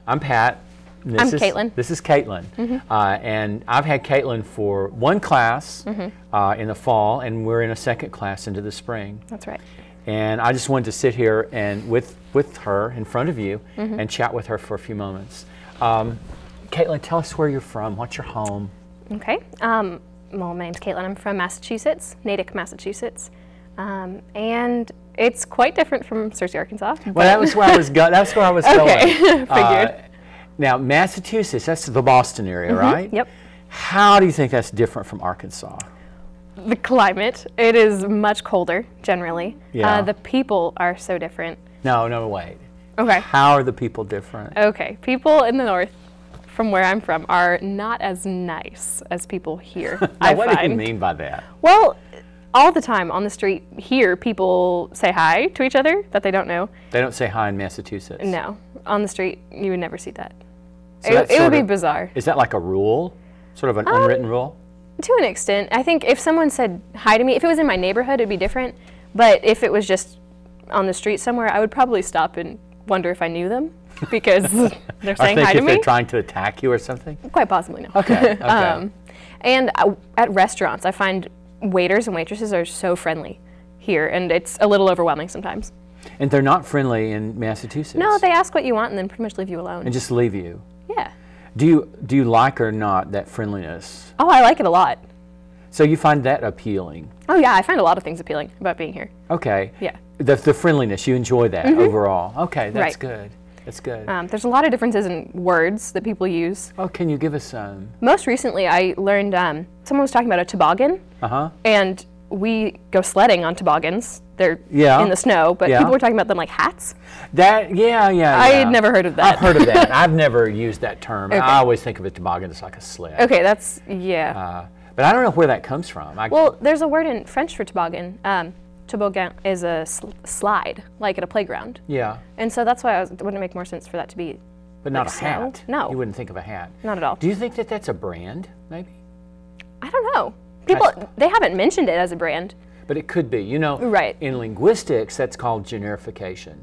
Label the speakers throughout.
Speaker 1: I'm Pat.
Speaker 2: I'm Caitlin.
Speaker 1: This is Caitlin. And I've had Caitlin for one class in the fall, and we're in a second class into the spring.
Speaker 2: That's right.
Speaker 1: And I just wanted to sit here and with her in front of you and chat with her for a few moments. Caitlin, tell us where you're from. What's your home?
Speaker 2: Okay. Well, my name's Caitlin. I'm from Massachusetts, Natick, Massachusetts. And it's quite different from Searcy, Arkansas.
Speaker 1: Well, that was where I was going. That's where I was
Speaker 2: okay.
Speaker 1: going.
Speaker 2: Figured.
Speaker 1: Now, Massachusetts, that's the Boston area, right?
Speaker 2: Yep.
Speaker 1: How do you think that's different from Arkansas?
Speaker 2: The climate, it is much colder, generally.
Speaker 1: Yeah.
Speaker 2: The people are so different.
Speaker 1: No, wait.
Speaker 2: Okay.
Speaker 1: How are the people different?
Speaker 2: Okay. People in the north, from where I'm from, are not as nice as people here,
Speaker 1: Now, what do you mean by that?
Speaker 2: Well, all the time on the street here, people say hi to each other that they don't know.
Speaker 1: They don't say hi in Massachusetts?
Speaker 2: No. On the street, you would never see that.
Speaker 1: So
Speaker 2: it would be bizarre.
Speaker 1: Is that like a rule? Sort of an unwritten rule?
Speaker 2: To an extent. I think if someone said hi to me, if it was in my neighborhood, it'd be different. But if it was just on the street somewhere, I would probably stop and wonder if I knew them because they're saying hi to
Speaker 1: if
Speaker 2: me.
Speaker 1: they're trying to attack you or something?
Speaker 2: Quite possibly, no.
Speaker 1: Okay, okay.
Speaker 2: And at restaurants, I find waiters and waitresses are so friendly here, and it's a little overwhelming sometimes.
Speaker 1: And they're not friendly in Massachusetts?
Speaker 2: No, they ask what you want and then pretty much leave you alone.
Speaker 1: And just leave you?
Speaker 2: Yeah.
Speaker 1: Do you like or not that friendliness?
Speaker 2: Oh, I like it a lot.
Speaker 1: So you find that appealing?
Speaker 2: Oh yeah, I find a lot of things appealing about being here.
Speaker 1: Okay.
Speaker 2: Yeah.
Speaker 1: The friendliness, you enjoy that overall? Okay, that's
Speaker 2: Right.
Speaker 1: good. That's good.
Speaker 2: There's a lot of differences in words that people use.
Speaker 1: Oh, can you give us some?
Speaker 2: Most recently, I learned someone was talking about a toboggan, and we go sledding on toboggans. They're in the snow, but people were talking about them like hats.
Speaker 1: Yeah.
Speaker 2: I had never heard of that.
Speaker 1: I've heard of that. I've never used that term.
Speaker 2: Okay.
Speaker 1: I always think of a toboggan as like a sled.
Speaker 2: Okay, that's, yeah.
Speaker 1: But I don't know where that comes from.
Speaker 2: Well, there's a word in French for toboggan. Toboggan is a slide, like at a playground.
Speaker 1: Yeah.
Speaker 2: And so that's why it wouldn't make more sense for that to be
Speaker 1: But not
Speaker 2: like
Speaker 1: a
Speaker 2: snow.
Speaker 1: hat.
Speaker 2: No.
Speaker 1: You wouldn't think of a hat.
Speaker 2: Not at all.
Speaker 1: Do you think that that's a brand, maybe?
Speaker 2: I don't know. People, they haven't mentioned it as a brand.
Speaker 1: But it could be. You know,
Speaker 2: Right.
Speaker 1: in linguistics, that's called generification.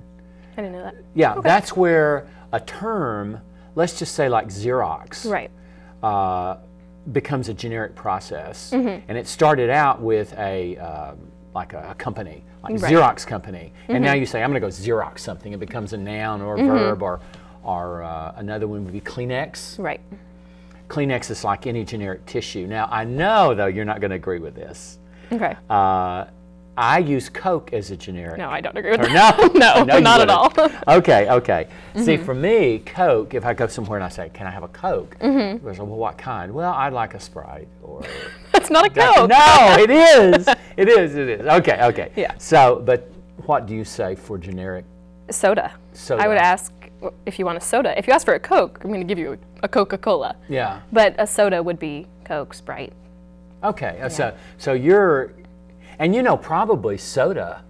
Speaker 2: I didn't know that.
Speaker 1: Yeah,
Speaker 2: Okay.
Speaker 1: that's where a term, let's just say like Xerox,
Speaker 2: Right.
Speaker 1: becomes a generic process. And it started out with like a company, like
Speaker 2: Right.
Speaker 1: Xerox company. And now you say, I'm going to go Xerox something. It becomes a noun or a verb, or another one would be Kleenex.
Speaker 2: Right.
Speaker 1: Kleenex is like any generic tissue. Now, I know, though, you're not going to agree with this.
Speaker 2: Okay.
Speaker 1: I use Coke as a generic.
Speaker 2: No, I don't agree with that.
Speaker 1: No,
Speaker 2: No,
Speaker 1: you
Speaker 2: not at all.
Speaker 1: wouldn't. Okay. See, for me, Coke, if I go somewhere and I say, can I have a Coke? They say, well, what kind? Well, I'd like a Sprite. Or
Speaker 2: That's not a Coke.
Speaker 1: No, it is. It is. Okay.
Speaker 2: Yeah.
Speaker 1: So, but what do you say for generic?
Speaker 2: Soda.
Speaker 1: Soda.
Speaker 2: I would ask if you want a soda. If you ask for a Coke, I'm going to give you a Coca-Cola.
Speaker 1: Yeah.
Speaker 2: But a soda would be Coke, Sprite.
Speaker 1: Okay. So you're, and you know, probably soda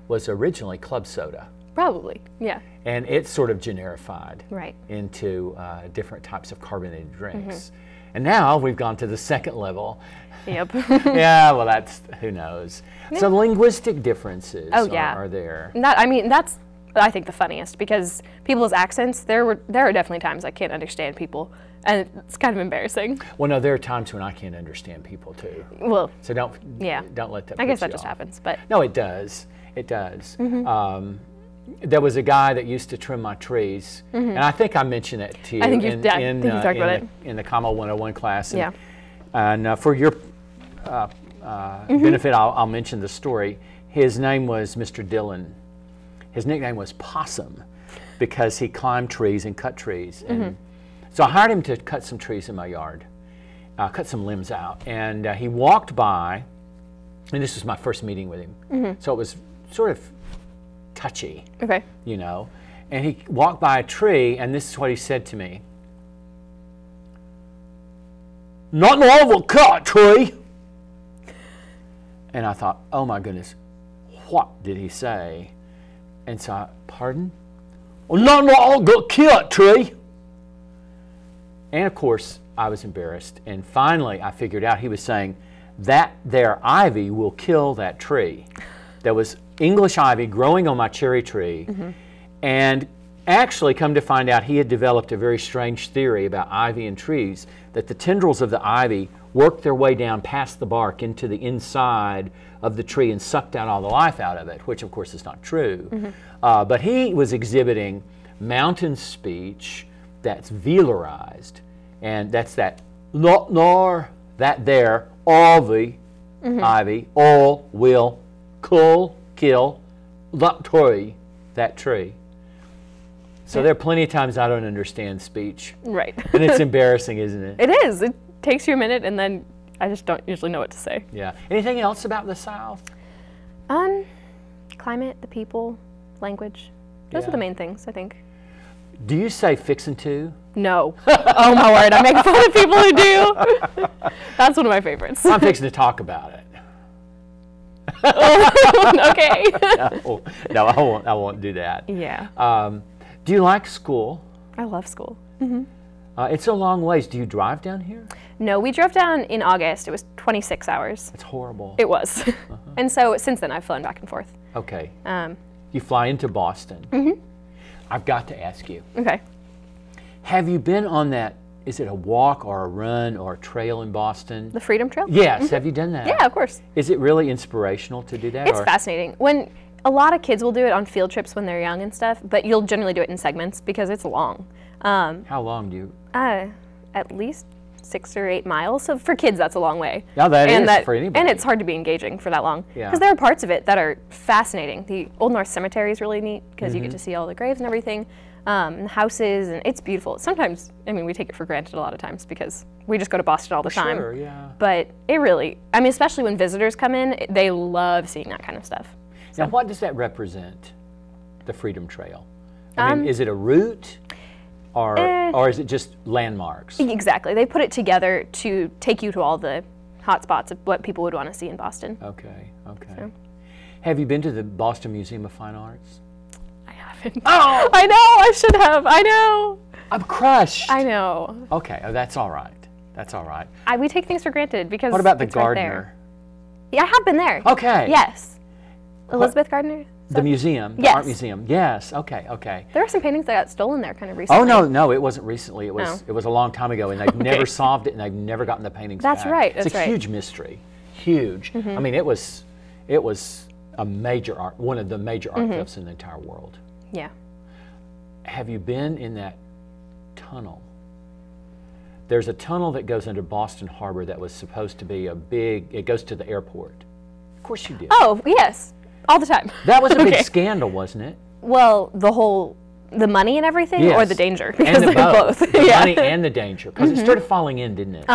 Speaker 1: was originally club soda.
Speaker 2: Probably, yeah.
Speaker 1: And it's sort of generified
Speaker 2: Right.
Speaker 1: into different types of carbonated drinks. And now we've gone to the second level.
Speaker 2: Yep.
Speaker 1: Yeah, well, that's, who knows. So linguistic differences are there.
Speaker 2: That's, I think, the funniest, because people's accents, there are definitely times I can't understand people, and it's kind of embarrassing.
Speaker 1: Well, no, there are times when I can't understand people too.
Speaker 2: Well,
Speaker 1: So don't let that
Speaker 2: I guess
Speaker 1: put
Speaker 2: that
Speaker 1: you
Speaker 2: just
Speaker 1: off.
Speaker 2: happens, but
Speaker 1: No, it does. It does. There was a guy that used to trim my trees, and I think I mentioned that to you.
Speaker 2: I think you've talked about it.
Speaker 1: In the Commo 101 class. And,
Speaker 2: Yeah.
Speaker 1: And for your benefit, I'll mention the story. His name was Mr. Dillon. His nickname was Possum because he climbed trees and cut trees. And so I hired him to cut some trees in my yard, cut some limbs out. And he walked by, and this was my first meeting with him. So it was sort of touchy,
Speaker 2: okay.
Speaker 1: you know. And he walked by a tree, and this is what he said to me. Not an avocado tree. And I thought, oh my goodness, what did he say? And so I, pardon? Well, not an avocado tree. And of course, I was embarrassed. And finally, I figured out he was saying, that there ivy will kill that tree. There was English ivy growing on my cherry tree. And Actually, come to find out, he had developed a very strange theory about ivy and trees, that the tendrils of the ivy worked their way down past the bark into the inside of the tree and sucked out all the life out of it, which of course is not true. But he was exhibiting mountain speech that's velarized, and that's that not nor, that there, ivy, ivy, all will, kill, that tree. So there are plenty of times I don't understand speech.
Speaker 2: Right.
Speaker 1: And it's embarrassing, isn't it?
Speaker 2: It is. It takes you a minute, and then I just don't usually know what to say.
Speaker 1: Yeah. Anything else about the South?
Speaker 2: Climate, the people, language. Those are the main things, I think.
Speaker 1: Do you say fixin' to?
Speaker 2: No. Oh my word, I make fun of people who do. That's one of my favorites.
Speaker 1: I'm fixing to talk about it.
Speaker 2: Okay.
Speaker 1: No, I won't do that.
Speaker 2: Yeah.
Speaker 1: Do you like school?
Speaker 2: I love school.
Speaker 1: It's a long ways. Do you drive down here?
Speaker 2: No, we drove down in August. It was 26 hours.
Speaker 1: It's horrible.
Speaker 2: It was. And so since then I've flown back and forth.
Speaker 1: Okay. You fly into Boston. I've got to ask you.
Speaker 2: Okay.
Speaker 1: Have you been on that, is it a walk or a run or a trail in Boston?
Speaker 2: The Freedom Trail?
Speaker 1: Yes. Have you done that?
Speaker 2: Yeah, of course.
Speaker 1: Is it really inspirational to do that?
Speaker 2: It's fascinating. When a lot of kids will do it on field trips when they're young and stuff, but you'll generally do it in segments because it's long.
Speaker 1: How long do you?
Speaker 2: At least 6 or 8 miles. So for kids, that's a long way.
Speaker 1: Yeah, that is for anybody.
Speaker 2: And it's hard to be engaging for that long.
Speaker 1: Yeah.
Speaker 2: Because there are parts of it that are fascinating. The Old North Cemetery is really neat because you get to see all the graves and everything, and the houses, and it's beautiful. Sometimes, I mean, we take it for granted a lot of times because we just go to Boston all the time.
Speaker 1: Sure, yeah.
Speaker 2: But it really, I mean, especially when visitors come in, they love seeing that kind of stuff.
Speaker 1: Now, what does that represent, the Freedom Trail? I mean, is it a route, or is it just landmarks?
Speaker 2: Exactly. They put it together to take you to all the hot spots of what people would want to see in Boston.
Speaker 1: Okay, okay.
Speaker 2: So.
Speaker 1: Have you been to the Boston Museum of Fine Arts?
Speaker 2: I haven't.
Speaker 1: Oh!
Speaker 2: I know, I should have. I know.
Speaker 1: I'm crushed.
Speaker 2: I know.
Speaker 1: Okay, oh, that's all right. That's all right.
Speaker 2: We take things for granted because
Speaker 1: What about the
Speaker 2: it's right
Speaker 1: Gardner?
Speaker 2: there. Yeah, I have been there.
Speaker 1: Okay.
Speaker 2: Yes. Elizabeth Gardner?
Speaker 1: The museum, the
Speaker 2: Yes.
Speaker 1: art museum. Yes. Okay. Okay.
Speaker 2: There were some paintings that got stolen there kind of recently.
Speaker 1: Oh no, it wasn't recently. It was
Speaker 2: No.
Speaker 1: it was a long time ago, and they've never solved it, and they've never gotten the paintings
Speaker 2: That's
Speaker 1: back.
Speaker 2: right,
Speaker 1: It's
Speaker 2: that's
Speaker 1: a
Speaker 2: right.
Speaker 1: huge mystery. Huge. I mean, it was a major art, one of the major art thefts in the entire world.
Speaker 2: Yeah.
Speaker 1: Have you been in that tunnel? There's a tunnel that goes under Boston Harbor that was supposed to be it goes to the airport. Of course you did.
Speaker 2: Oh, yes. All the time.
Speaker 1: That was a big
Speaker 2: Okay.
Speaker 1: scandal, wasn't it?
Speaker 2: Well, the money and everything, or
Speaker 1: Yes.
Speaker 2: the danger?
Speaker 1: And the
Speaker 2: they're
Speaker 1: both. The
Speaker 2: Yeah.
Speaker 1: money and the danger. Because it started falling in, didn't it?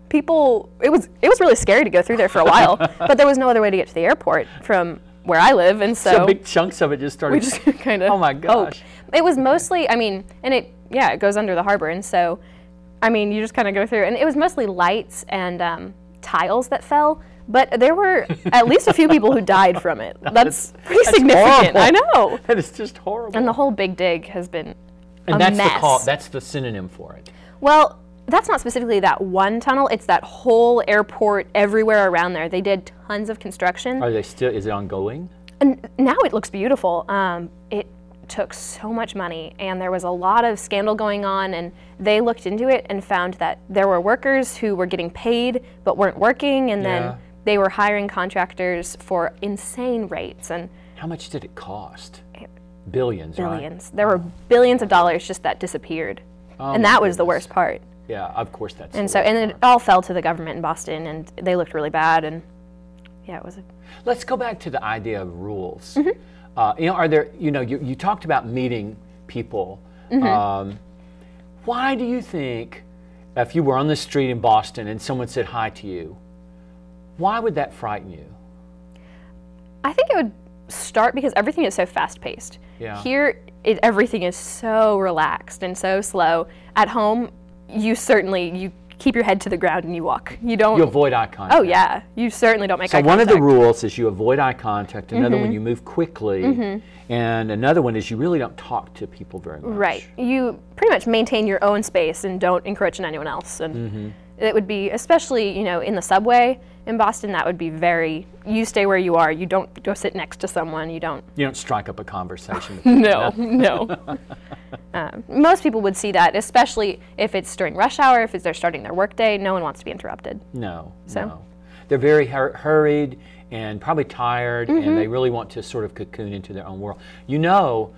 Speaker 2: People, it was really scary to go through there for a while, but there was no other way to get to the airport from where I live, and
Speaker 1: So big chunks of it just started.
Speaker 2: we just kind of.
Speaker 1: Oh my gosh.
Speaker 2: It was mostly, I mean, and it goes under the harbor, and so, I mean, you just kind of go through, and it was mostly lights and tiles that fell, but there were at least a few people who died from it. That's pretty significant.
Speaker 1: horrible.
Speaker 2: I know.
Speaker 1: That is just horrible.
Speaker 2: And the whole Big Dig has been
Speaker 1: And
Speaker 2: a
Speaker 1: that's
Speaker 2: mess.
Speaker 1: that's the synonym for it.
Speaker 2: Well, that's not specifically that one tunnel. It's that whole airport everywhere around there. They did tons of construction.
Speaker 1: Are they still? Is it ongoing?
Speaker 2: And now it looks beautiful. It took so much money, and there was a lot of scandal going on, and they looked into it and found that there were workers who were getting paid but weren't working, and
Speaker 1: Yeah.
Speaker 2: then they were hiring contractors for insane rates and
Speaker 1: How much did it cost? Billions, right?
Speaker 2: billions. There were billions of dollars just that disappeared.
Speaker 1: Oh
Speaker 2: And
Speaker 1: my
Speaker 2: that was the
Speaker 1: goodness.
Speaker 2: worst part.
Speaker 1: Yeah, of course that's.
Speaker 2: And
Speaker 1: the
Speaker 2: so,
Speaker 1: worst
Speaker 2: and it
Speaker 1: part.
Speaker 2: all fell to the government in Boston, and they looked really bad, and yeah, it was
Speaker 1: Let's go back to the idea of rules.
Speaker 2: Mm-hmm.
Speaker 1: Are there? You talked about meeting people.
Speaker 2: Mm-hmm.
Speaker 1: Why do you think, if you were on the street in Boston and someone said hi to you, why would that frighten you?
Speaker 2: I think it would start because everything is so fast-paced.
Speaker 1: Yeah.
Speaker 2: Here, everything is so relaxed and so slow. At home, you keep your head to the ground and you walk. You don't.
Speaker 1: You avoid eye contact.
Speaker 2: Oh yeah, you certainly don't make
Speaker 1: So
Speaker 2: eye
Speaker 1: one of
Speaker 2: contact.
Speaker 1: the rules is you avoid eye contact. Another
Speaker 2: Mm-hmm.
Speaker 1: one, you move quickly. And another one is you really don't talk to people very much.
Speaker 2: Right. You pretty much maintain your own space and don't encroach on anyone else. And It would be, especially, you know, in the subway in Boston, that would be very, you stay where you are. You don't go sit next to someone. You don't
Speaker 1: strike up a conversation with
Speaker 2: people. No. Most people would see that, especially if it's during rush hour, if they're starting their workday. No one wants to be interrupted.
Speaker 1: No. They're very hurried and probably tired, and they really want to sort of cocoon into their own world. You know,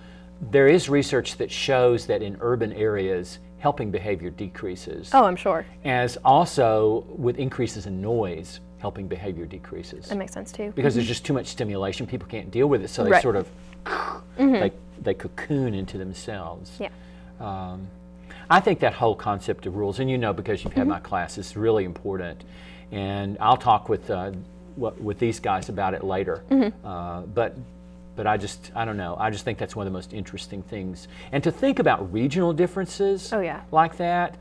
Speaker 1: there is research that shows that in urban areas, helping behavior decreases.
Speaker 2: Oh, I'm sure.
Speaker 1: As also with increases in noise, helping behavior decreases.
Speaker 2: That makes sense too.
Speaker 1: Because there's just too much stimulation, people can't deal with it, so they sort of they cocoon into themselves.
Speaker 2: Yeah.
Speaker 1: I think that whole concept of rules, and you know, because you've had my class, is really important. And I'll talk with these guys about it later. But I don't know. I just think that's one of the most interesting things. And to think about regional differences like that,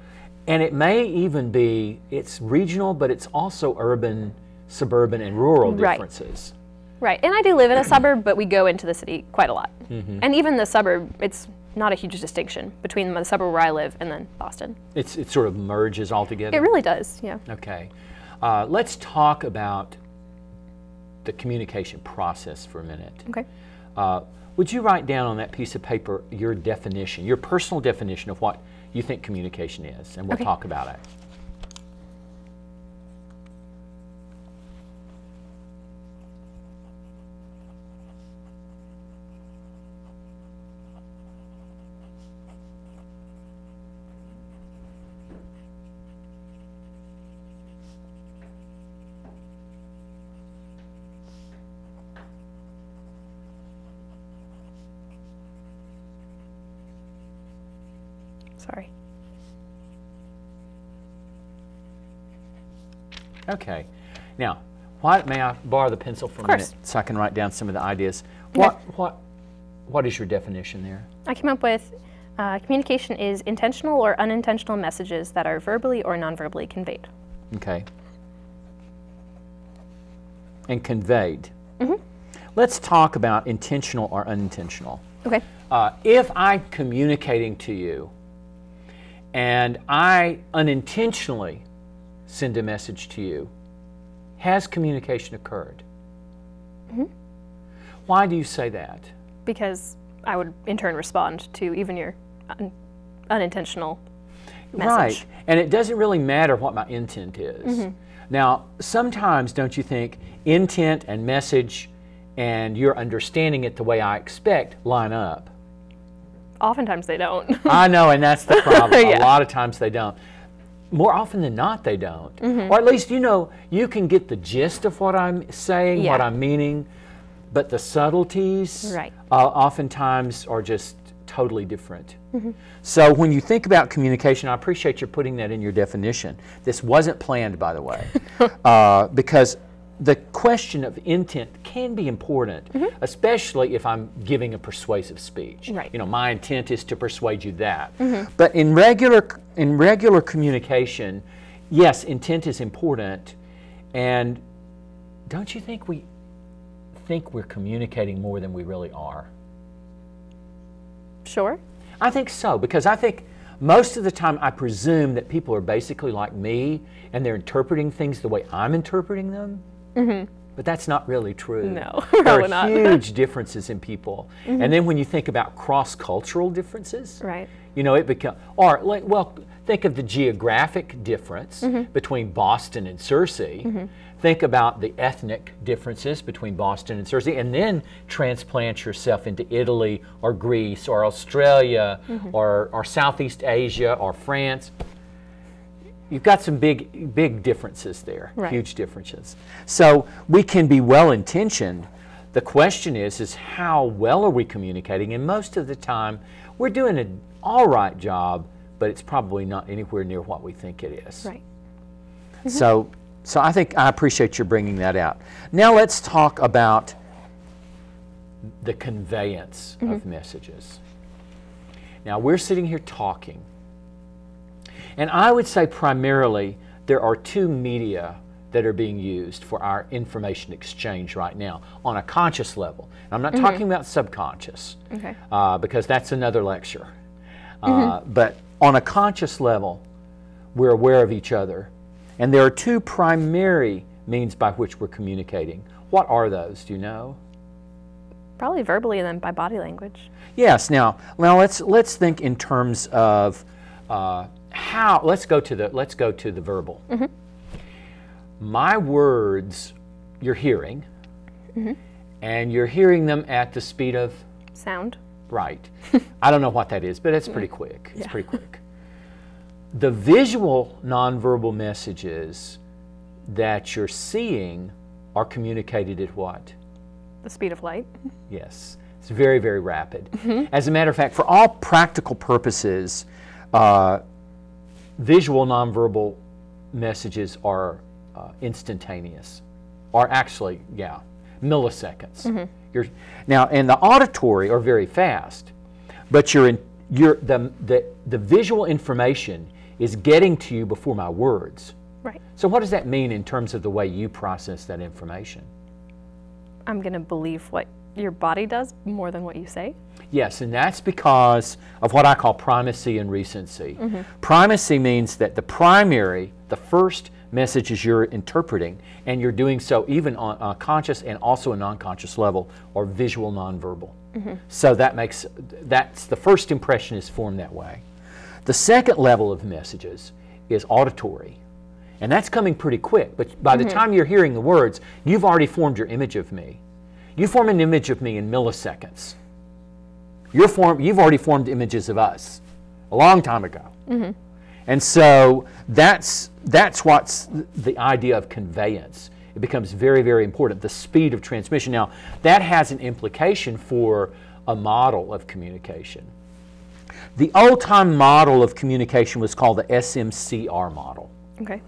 Speaker 1: and it may even be, it's regional, but it's also urban, suburban, and rural differences.
Speaker 2: Right. And I do live in a suburb, but we go into the city quite a lot. And even the suburb, it's not a huge distinction between the suburb where I live and then Boston.
Speaker 1: It sort of merges all together?
Speaker 2: It really does, yeah.
Speaker 1: Okay. Let's talk about the communication process for a minute.
Speaker 2: Okay.
Speaker 1: Would you write down on that piece of paper your definition, your personal definition of what you think communication is, and we'll talk about it.
Speaker 2: Sorry.
Speaker 1: Okay. Now, may I borrow the pencil for a minute so I can write down some of the ideas?
Speaker 2: Okay.
Speaker 1: What is your definition there?
Speaker 2: I came up with communication is intentional or unintentional messages that are verbally or non-verbally conveyed.
Speaker 1: Okay. And conveyed. Let's talk about intentional or unintentional.
Speaker 2: Okay.
Speaker 1: If I'm communicating to you and I unintentionally send a message to you, has communication occurred? Why do you say that?
Speaker 2: Because I would in turn respond to even your unintentional message.
Speaker 1: Right, and it doesn't really matter what my intent is. Now, sometimes, don't you think, intent and message and you're understanding it the way I expect line up?
Speaker 2: Oftentimes they don't.
Speaker 1: I know, and that's the problem. A lot of times they don't. More often than not, they don't. Or at least, you know, you can get the gist of what I'm saying, what I'm meaning, but the subtleties oftentimes are just totally different. So when you think about communication, I appreciate you putting that in your definition. This wasn't planned, by the way, because the question of intent can be important, especially if I'm giving a persuasive speech. You know, my intent is to persuade you that. But in regular communication, yes, intent is important. And don't you think we think we're communicating more than we really are?
Speaker 2: Sure.
Speaker 1: I think so, because I think most of the time I presume that people are basically like me and they're interpreting things the way I'm interpreting them. But that's not really true.
Speaker 2: No,
Speaker 1: there are huge differences in people. And then when you think about cross-cultural differences, you know, it becomes, or like, well, think of the geographic difference between Boston and Searcy. Think about the ethnic differences between Boston and Searcy, and then transplant yourself into Italy or Greece or Australia or Southeast Asia or France. You've got some big differences there, huge differences. So we can be well-intentioned. The question is how well are we communicating? And most of the time, we're doing an all right job, but it's probably not anywhere near what we think it is. So I think I appreciate your bringing that out. Now let's talk about the conveyance of messages. Now we're sitting here talking. And I would say primarily there are two media that are being used for our information exchange right now on a conscious level. And I'm not talking about subconscious, because that's another lecture. But on a conscious level, we're aware of each other And there are two primary means by which we're communicating. What are those? Do you know?
Speaker 2: Probably verbally and then by body language.
Speaker 1: Yes. Now let's think in terms of how. Let's go to the verbal.
Speaker 2: Mm-hmm.
Speaker 1: My words, you're hearing, and you're hearing them at the speed of
Speaker 2: sound.
Speaker 1: Right. I don't know what that is, but it's pretty quick. It's pretty quick. The visual nonverbal messages that you're seeing are communicated at what?
Speaker 2: The speed of light.
Speaker 1: Yes. It's very, very rapid. As a matter of fact, for all practical purposes, visual nonverbal messages are instantaneous, or actually, milliseconds. Now, and the auditory are very fast, but the visual information is getting to you before my words.
Speaker 2: Right.
Speaker 1: So what does that mean in terms of the way you process that information?
Speaker 2: I'm going to believe what your body does more than what you say.
Speaker 1: Yes, and that's because of what I call primacy and recency. Primacy means that the first messages you're interpreting, and you're doing so even on a conscious and also a non-conscious level, are visual nonverbal. So that's the first impression is formed that way. The second level of messages is auditory, and that's coming pretty quick, but by the time you're hearing the words, you've already formed your image of me. You form an image of me in milliseconds. You've already formed images of us a long time ago. And so that's what's the idea of conveyance. It becomes very, very important, the speed of transmission. Now, that has an implication for a model of communication. The old-time model of communication was called the SMCR model.
Speaker 2: Okay.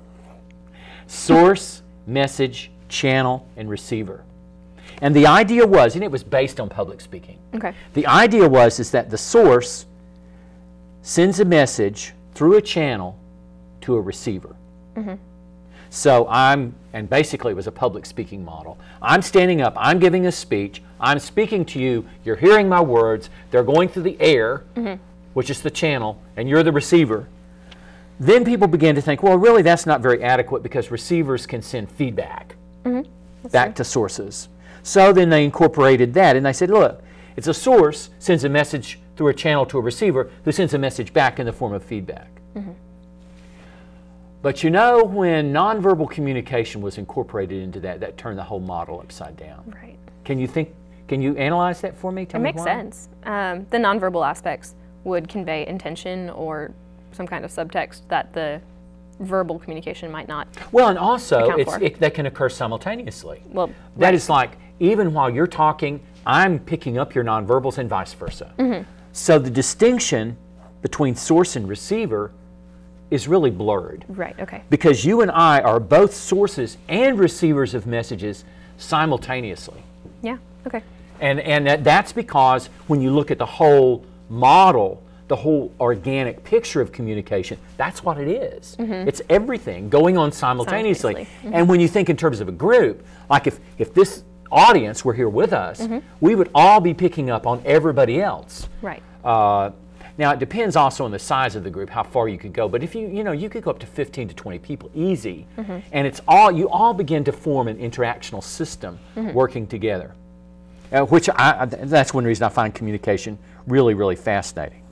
Speaker 1: Source, message, channel, and receiver. And the idea was, and it was based on public speaking.
Speaker 2: Okay.
Speaker 1: The idea is that the source sends a message through a channel to a receiver. So and basically it was a public speaking model. I'm standing up, I'm giving a speech, I'm speaking to you, you're hearing my words, they're going through the air, which is the channel, and you're the receiver. Then people began to think, well, really that's not very adequate because receivers can send feedback back to sources. So then they incorporated that, and they said, look, it's a source sends a message through a channel to a receiver who sends a message back in the form of feedback. But you know, when nonverbal communication was incorporated into that turned the whole model upside down.
Speaker 2: Right.
Speaker 1: Can you analyze that for me?
Speaker 2: It makes sense. The nonverbal aspects would convey intention or some kind of subtext that the verbal communication might not.
Speaker 1: Well, and also that can occur simultaneously.
Speaker 2: Well,
Speaker 1: that is like, even while you're talking, I'm picking up your nonverbals and vice versa. So the distinction between source and receiver is really blurred.
Speaker 2: Right, okay.
Speaker 1: Because you and I are both sources and receivers of messages simultaneously.
Speaker 2: Yeah, okay.
Speaker 1: And that's because when you look at the whole model, the whole organic picture of communication, that's what it is. It's everything going on simultaneously. And when you think in terms of a group, like if this audience were here with us, we would all be picking up on everybody else.
Speaker 2: Right.
Speaker 1: Now it depends also on the size of the group, how far you could go. But if you could go up to 15 to 20 people easy, and you all begin to form an interactional system working together. Which that's one reason I find communication really, really fascinating.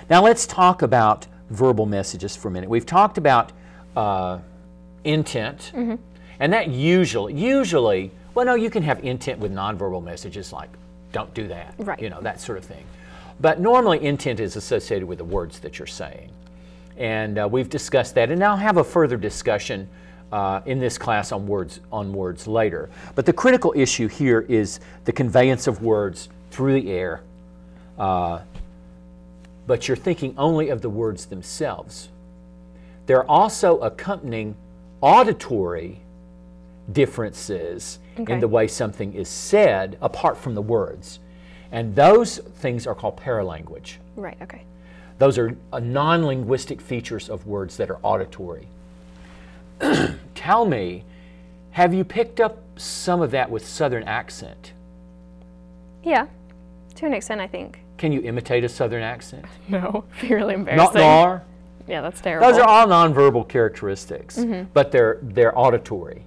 Speaker 1: Now let's talk about verbal messages for a minute. We've talked about intent, and that usually, well, no, you can have intent with nonverbal messages like, don't do that,
Speaker 2: right.
Speaker 1: That sort of thing. But normally intent is associated with the words that you're saying. And we've discussed that, and I'll have a further discussion in this class on words later. But the critical issue here is the conveyance of words through the air. But you're thinking only of the words themselves. There are also accompanying auditory differences in the way something is said apart from the words. And those things are called paralanguage.
Speaker 2: Right, okay.
Speaker 1: Those are non-linguistic features of words that are auditory. Tell me, have you picked up some of that with Southern accent?
Speaker 2: Yeah, to an extent, I think.
Speaker 1: Can you imitate a Southern accent?
Speaker 2: No, it'd be really embarrassing.
Speaker 1: Not nor?
Speaker 2: Yeah, that's terrible.
Speaker 1: Those are all nonverbal characteristics, but they're auditory.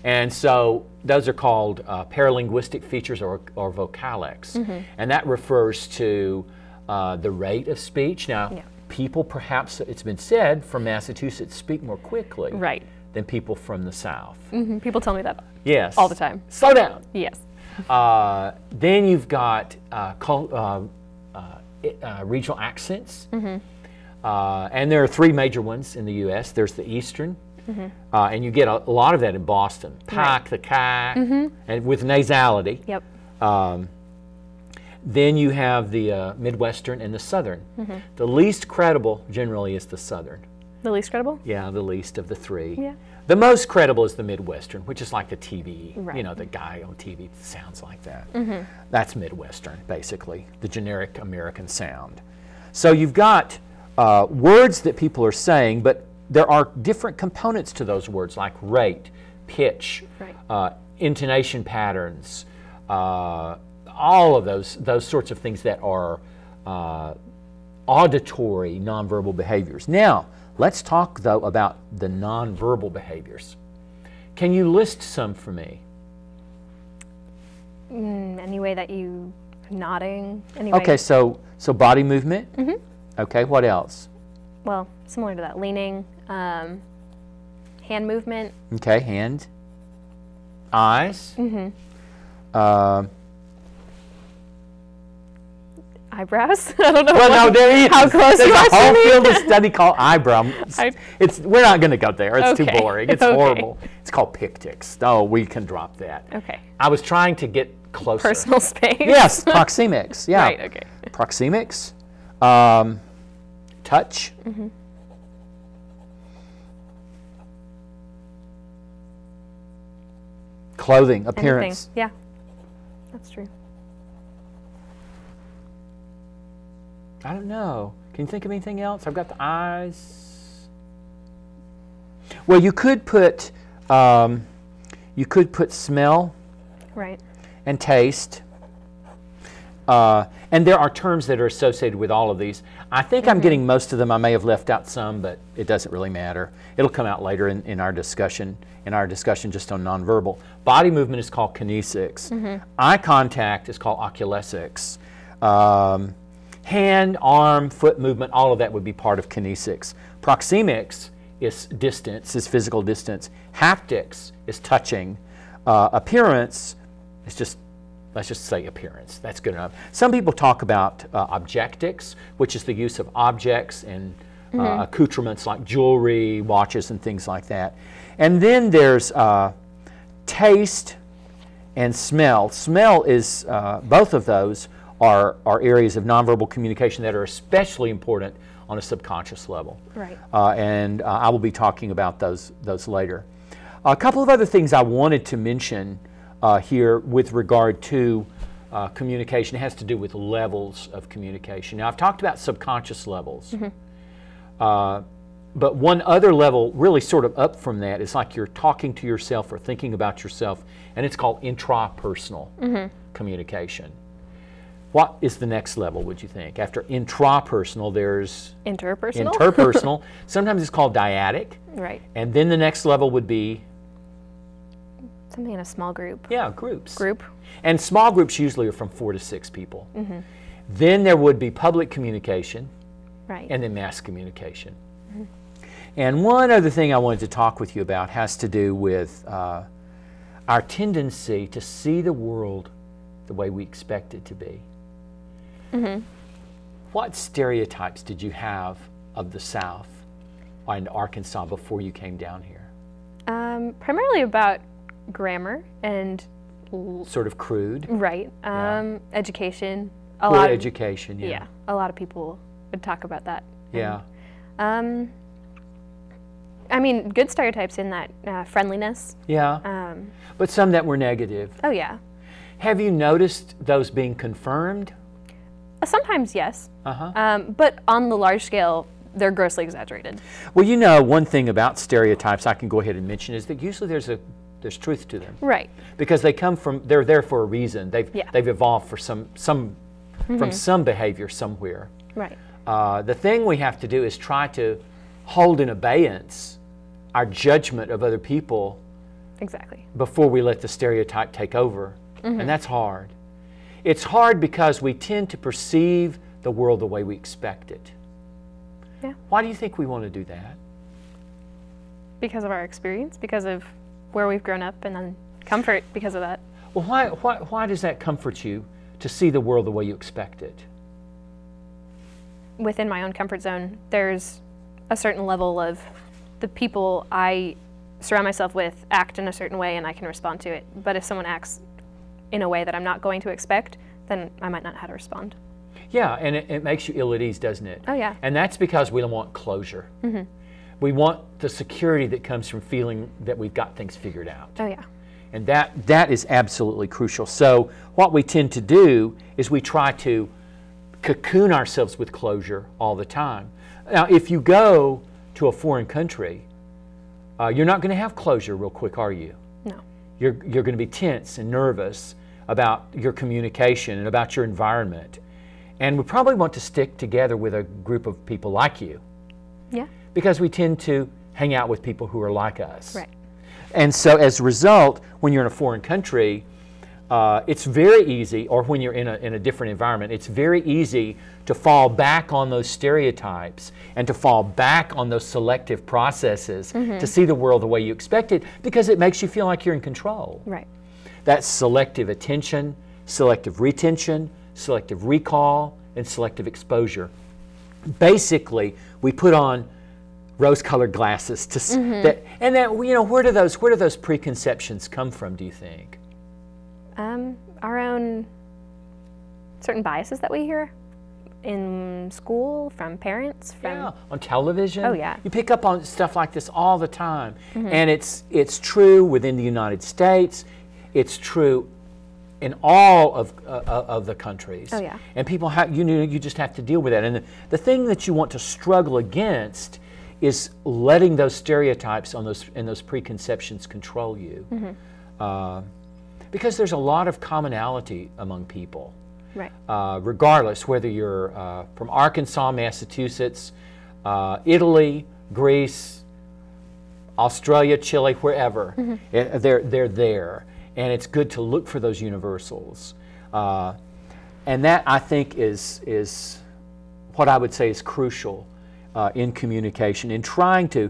Speaker 1: And so those are called paralinguistic features or vocalics. And that refers to the rate of speech. Now, people, perhaps it's been said, from Massachusetts speak more quickly than people from the South.
Speaker 2: People tell me that
Speaker 1: Yes.
Speaker 2: all the time.
Speaker 1: Slow down.
Speaker 2: Yes.
Speaker 1: Then you've got regional accents. And there are three major ones in the U.S. There's the Eastern, and you get a lot of that in Boston. Pack, the ka, and with nasality.
Speaker 2: Yep.
Speaker 1: Then you have the Midwestern and the Southern. The least credible generally is the Southern.
Speaker 2: The least credible?
Speaker 1: Yeah, the least of the three.
Speaker 2: Yeah.
Speaker 1: The most credible is the Midwestern, which is like the TV,
Speaker 2: Right.
Speaker 1: you know, the guy on TV sounds like that. That's Midwestern, basically, the generic American sound. So you've got words that people are saying, but there are different components to those words, like rate, pitch, intonation patterns, all of those sorts of things that are auditory nonverbal behaviors. Now, let's talk, though, about the nonverbal behaviors. Can you list some for me?
Speaker 2: Any way that you nodding? Any way?
Speaker 1: Okay, so body movement. Okay, what else?
Speaker 2: Well, similar to that, leaning, hand movement.
Speaker 1: Okay, hand. Eyes.
Speaker 2: Eyebrows. I don't know.
Speaker 1: Well, no, there is.
Speaker 2: How close
Speaker 1: There's
Speaker 2: you are
Speaker 1: a whole
Speaker 2: to me.
Speaker 1: field of study called eyebrow. We're not going to go there. It's too
Speaker 2: Okay.
Speaker 1: boring. It's
Speaker 2: Okay.
Speaker 1: horrible. It's called pictics. Oh, we can drop that.
Speaker 2: Okay.
Speaker 1: I was trying to get closer.
Speaker 2: Personal space.
Speaker 1: Yes, proxemics. Yeah.
Speaker 2: Right. Okay.
Speaker 1: Proxemics. Touch. Clothing, appearance.
Speaker 2: Anything. Yeah. That's true.
Speaker 1: I don't know. Can you think of anything else? I've got the eyes. Well, you could put smell
Speaker 2: Right.
Speaker 1: and taste. And there are terms that are associated with all of these. I think I'm getting most of them. I may have left out some, but it doesn't really matter. It'll come out later in our discussion. Just on nonverbal. Body movement is called kinesics. Eye contact is called oculesics. Hand, arm, foot movement, all of that would be part of kinesics. Proxemics is distance, is physical distance. Haptics is touching. Appearance is just, let's just say appearance. That's good enough. Some people talk about objectics, which is the use of objects and accoutrements like jewelry, watches, and things like that. And then there's taste and smell. Smell is, both of those are areas of nonverbal communication that are especially important on a subconscious level.
Speaker 2: Right.
Speaker 1: And I will be talking about those later. A couple of other things I wanted to mention here with regard to communication has to do with levels of communication. Now, I've talked about subconscious levels. But one other level, really sort of up from that, is like you're talking to yourself or thinking about yourself, and it's called intrapersonal communication. What is the next level, would you think? After intrapersonal, there's
Speaker 2: Interpersonal.
Speaker 1: interpersonal. Sometimes it's called dyadic.
Speaker 2: Right.
Speaker 1: And then the next level would be,
Speaker 2: Something in a small group.
Speaker 1: yeah, groups.
Speaker 2: Group.
Speaker 1: And small groups usually are from 4 to 6 people. Then there would be public communication,
Speaker 2: Right.
Speaker 1: and then mass communication. And one other thing I wanted to talk with you about has to do with our tendency to see the world the way we expect it to be. What stereotypes did you have of the South and Arkansas before you came down here?
Speaker 2: Primarily about grammar and
Speaker 1: Sort of crude.
Speaker 2: right. Education. A
Speaker 1: Poor
Speaker 2: lot of,
Speaker 1: education, yeah.
Speaker 2: yeah. A lot of people would talk about that.
Speaker 1: Yeah.
Speaker 2: I mean, good stereotypes in that friendliness.
Speaker 1: Yeah. But some that were negative.
Speaker 2: Oh yeah.
Speaker 1: Have you noticed those being confirmed?
Speaker 2: Sometimes yes. But on the large scale, they're grossly exaggerated.
Speaker 1: Well, you know, one thing about stereotypes I can go ahead and mention is that usually there's truth to them.
Speaker 2: Right.
Speaker 1: Because they're there for a reason. They've
Speaker 2: Yeah.
Speaker 1: evolved for from some behavior somewhere.
Speaker 2: Right.
Speaker 1: The thing we have to do is try to hold in abeyance our judgment of other people
Speaker 2: Exactly.
Speaker 1: before we let the stereotype take over. And that's hard. It's hard because we tend to perceive the world the way we expect it.
Speaker 2: Yeah.
Speaker 1: Why do you think we want to do that?
Speaker 2: Because of our experience, because of where we've grown up, and then comfort because of that.
Speaker 1: Well, why does that comfort you to see the world the way you expect it?
Speaker 2: Within my own comfort zone, there's a certain level of the people I surround myself with act in a certain way and I can respond to it. But if someone acts in a way that I'm not going to expect, then I might not know how to respond.
Speaker 1: Yeah, and it makes you ill at ease, doesn't it?
Speaker 2: Oh, yeah.
Speaker 1: And that's because we don't want closure. We want the security that comes from feeling that we've got things figured out.
Speaker 2: Oh, yeah.
Speaker 1: And that is absolutely crucial. So what we tend to do is we try to cocoon ourselves with closure all the time. Now, if you go to a foreign country, you're not going to have closure real quick, are you?
Speaker 2: No.
Speaker 1: You're going to be tense and nervous about your communication and about your environment. And we probably want to stick together with a group of people like you.
Speaker 2: Yeah.
Speaker 1: Because we tend to hang out with people who are like us.
Speaker 2: Right.
Speaker 1: And so as a result, when you're in a foreign country, it's very easy, or when you're in a different environment, it's very easy to fall back on those stereotypes and to fall back on those selective processes to see the world the way you expect it, because it makes you feel like you're in control.
Speaker 2: Right.
Speaker 1: That's selective attention, selective retention, selective recall, and selective exposure. Basically, we put on rose-colored glasses to where do those preconceptions come from, do you think?
Speaker 2: Our own certain biases that we hear in school, from parents, from
Speaker 1: on television.
Speaker 2: Oh, yeah.
Speaker 1: You pick up on stuff like this all the time, and it's true within the United States. It's true in all of the countries.
Speaker 2: Oh, yeah.
Speaker 1: And people have you just have to deal with that. And the thing that you want to struggle against is letting those stereotypes and those preconceptions control you. Because there's a lot of commonality among people.
Speaker 2: Right.
Speaker 1: Regardless whether you're from Arkansas, Massachusetts, Italy, Greece, Australia, Chile, wherever. They're there. And it's good to look for those universals. And that, I think, is what I would say is crucial in communication, in trying to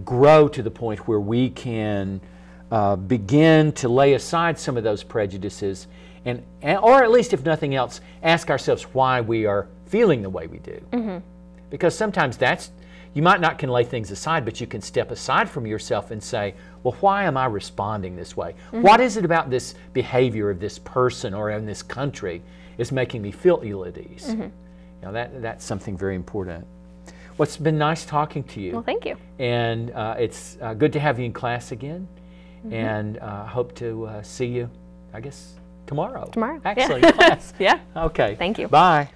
Speaker 1: grow to the point where we can begin to lay aside some of those prejudices and or at least, if nothing else, ask ourselves why we are feeling the way we do. Because sometimes you might not can lay things aside, but you can step aside from yourself and say, well, why am I responding this way? What is it about this behavior of this person or in this country is making me feel ill at ease? That's something very important. Well, it's been nice talking to you.
Speaker 2: Well, thank you.
Speaker 1: And it's good to have you in class again. And hope to see you, I guess, tomorrow.
Speaker 2: Tomorrow.
Speaker 1: Actually, in class.
Speaker 2: Yeah.
Speaker 1: Okay.
Speaker 2: Thank you.
Speaker 1: Bye.